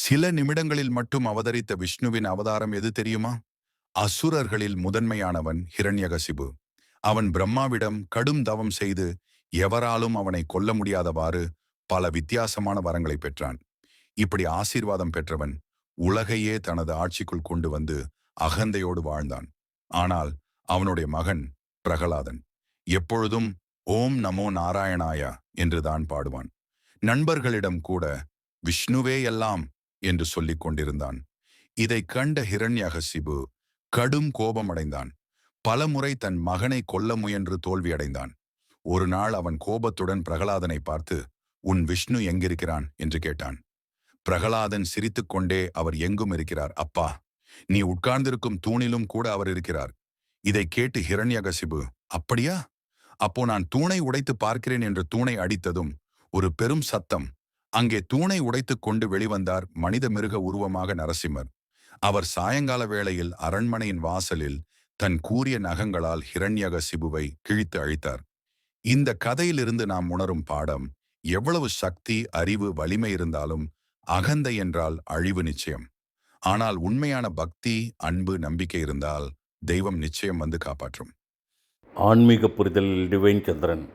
சில நிமிடங்களில் மட்டும் அவதரித்த விஷ்ணுவின் அவதாரம் எது தெரியுமா? அசுரர்களில் முதன்மையானவன் ஹிரண்யகசிபு. அவன் பிரம்மாவிடம் கடும் தவம் செய்து எவராலும் அவனை கொல்ல முடியாதவாறு பல வித்தியாசமான வரங்களை பெற்றான். இப்படி ஆசீர்வாதம் பெற்றவன் உலகையே தனது ஆட்சிக்குள் கொண்டு வந்து அகந்தையோடு வாழ்ந்தான். ஆனால் அவனுடைய மகன் பிரகலாதன் எப்பொழுதும் ஓம் நமோ நாராயணாயா என்றுதான் பாடுவான். நண்பர்களிடம் கூட விஷ்ணுவே எல்லாம் என்று சொல்லிக் கொண்டிருந்தான். இதை கண்ட ஹிரண்யகசிபு கடும் கோபமடைந்தான். பலமுறை தன் மகனை கொல்ல முயன்று தோல்வியடைந்தான். ஒரு நாள் அவன் கோபத்துடன் பிரகலாதனை பார்த்து, உன் விஷ்ணு எங்கிருக்கிறான் என்று கேட்டான். பிரகலாதன் சிரித்துக்கொண்டே, அவர் எங்கும் இருக்கிறார் அப்பா, நீ உட்கார்ந்திருக்கும் தூணிலும் கூட அவர் இருக்கிறார். இதை கேட்டு ஹிரண்யகசிபு, அப்படியா? அப்போ நான் தூணை உடைத்து பார்க்கிறேன் என்று தூணை அடித்ததும் ஒரு பெரும் சத்தம். அங்கே தூணை உடைத்துக் கொண்டு வெளிவந்தார் மனித மிருக உருவமாக நரசிம்மர். அவர் சாயங்கால வேளையில் அரண்மனையின் வாசலில் தன் கூரிய நகங்களால் ஹிரண்யகசிபுவை கிழித்து அழித்தார். இந்த கதையிலிருந்து நாம் உணரும் பாடம், எவ்வளவு சக்தி, அறிவு, வலிமை இருந்தாலும் அகந்தை என்றால் அழிவு நிச்சயம். ஆனால் உண்மையான பக்தி, அன்பு, நம்பிக்கை இருந்தால் தெய்வம் நிச்சயம் வந்து காப்பாற்றும். ஆன்மீக புரிதல் டிவைன் சந்திரன்.